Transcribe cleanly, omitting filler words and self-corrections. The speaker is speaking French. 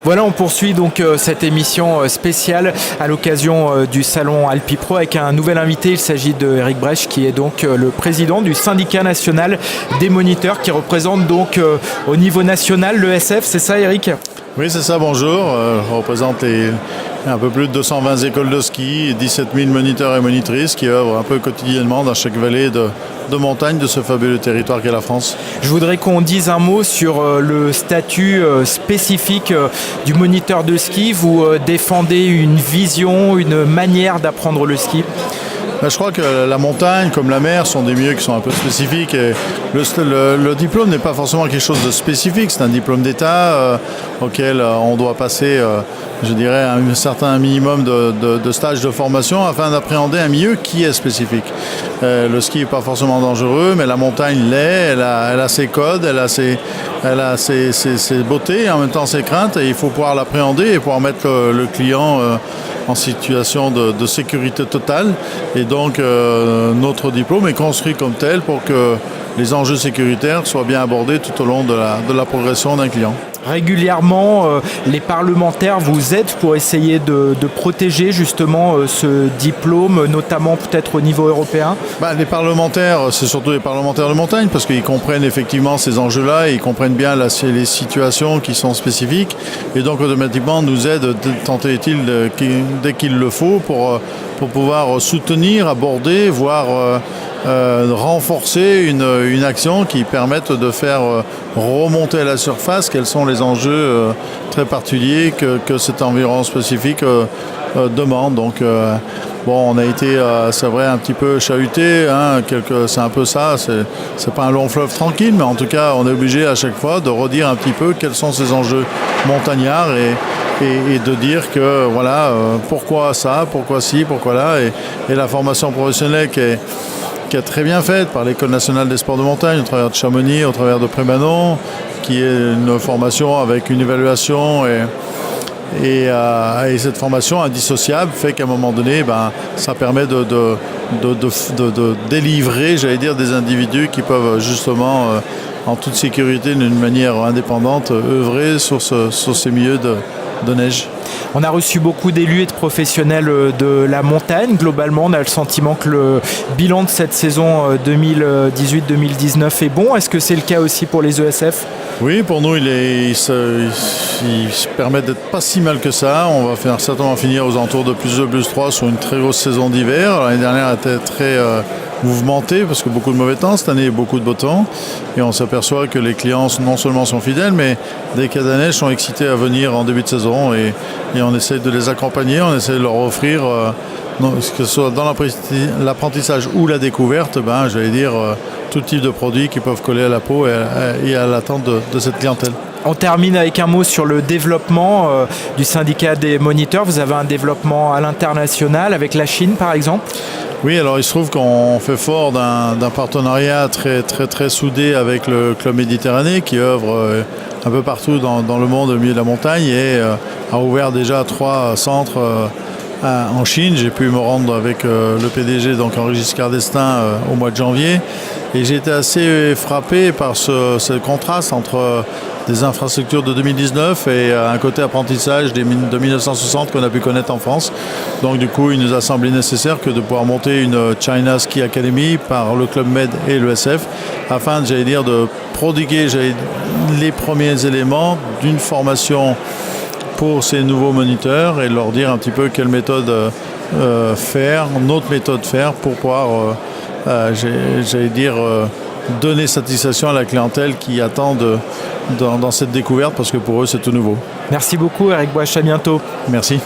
Voilà, on poursuit donc cette émission spéciale à l'occasion du salon Alpipro avec un nouvel invité. Il s'agit de Eric Brech qui est donc le président du syndicat national des moniteurs qui représente donc au niveau national l'ESF. C'est ça, Eric ? Oui, c'est ça, bonjour. Je représente un peu plus de 220 écoles de ski et 17 000 moniteurs et monitrices qui œuvrent un peu quotidiennement dans chaque vallée de montagne de ce fabuleux territoire qu'est la France. Je voudrais qu'on dise un mot sur le statut spécifique du moniteur de ski. Vous défendez une vision, une manière d'apprendre le ski. Je crois que la montagne, comme la mer, sont des milieux qui sont un peu spécifiques. Et le diplôme n'est pas forcément quelque chose de spécifique. C'est un diplôme d'État auquel on doit passer, je dirais, un certain minimum de stages de formation afin d'appréhender un milieu qui est spécifique. Le ski n'est pas forcément dangereux, mais la montagne l'est. Elle a ses codes, elle a ses beautés et en même temps ses craintes. Et il faut pouvoir l'appréhender et pouvoir mettre le client en situation de sécurité totale. Et donc, notre diplôme est construit comme tel pour que les enjeux sécuritaires soient bien abordés tout au long de la progression d'un client. Régulièrement, les parlementaires vous aident pour essayer de protéger justement ce diplôme, notamment peut-être au niveau européen ? Les parlementaires, c'est surtout les parlementaires de montagne parce qu'ils comprennent effectivement ces enjeux-là, ils comprennent bien les situations qui sont spécifiques et donc automatiquement nous aident dès qu'il le faut pour pouvoir soutenir, aborder, voire renforcer une action qui permette de faire remonter à la surface quels sont les enjeux très particuliers que cet environnement spécifique demande. Donc, on a été, c'est vrai, un petit peu chahuté. C'est un peu ça. C'est pas un long fleuve tranquille, mais en tout cas, on est obligé à chaque fois de redire un petit peu quels sont ces enjeux montagnards et de dire que voilà, pourquoi ça, pourquoi ci, pourquoi là. Et la formation professionnelle qui est très bien faite par l'École nationale des sports de montagne, au travers de Chamonix, au travers de Prémanon, qui est une formation avec une évaluation et cette formation indissociable fait qu'à un moment donné, ça permet de délivrer, j'allais dire, des individus qui peuvent justement, en toute sécurité, d'une manière indépendante, œuvrer sur ces milieux de neige. On a reçu beaucoup d'élus et de professionnels de la montagne. Globalement, on a le sentiment que le bilan de cette saison 2018-2019 est bon. Est-ce que c'est le cas aussi pour les ESF ? Oui, pour nous, il se permet d'être pas si mal que ça. On va certainement finir aux alentours de plus 2, plus 3 sur une très grosse saison d'hiver. L'année dernière était très mouvementée parce que beaucoup de mauvais temps. Cette année, beaucoup de beau temps. Et on s'aperçoit que les clients non seulement sont fidèles, mais dès qu'il y a de la neige, sont excités à venir en début de saison. Et on essaie de les accompagner, on essaie de leur offrir, que ce soit dans l'apprentissage ou la découverte, j'allais dire, tout type de produits qui peuvent coller à la peau et à l'attente de cette clientèle. On termine avec un mot sur le développement du syndicat des moniteurs. Vous avez un développement à l'international avec la Chine, par exemple ? Oui, alors il se trouve qu'on fait fort d'un partenariat très, très, très soudé avec le Club Méditerranée qui œuvre un peu partout dans le monde au milieu de la montagne et a ouvert déjà 3 centres en Chine. J'ai pu me rendre avec le PDG, donc Henri Giscard d'Estaing, au mois de janvier. Et j'ai été assez frappé par ce contraste entre des infrastructures de 2019 et un côté apprentissage de 1960 qu'on a pu connaître en France. Donc du coup, il nous a semblé nécessaire que de pouvoir monter une China Ski Academy par le Club Med et l'ESF afin, de prodiguer les premiers éléments d'une formation pour ces nouveaux moniteurs et de leur dire un petit peu quelle méthode faire, notre méthode faire pour pouvoir, donner satisfaction à la clientèle qui attend dans cette découverte parce que pour eux c'est tout nouveau. Merci beaucoup Eric Brech, à bientôt. Merci.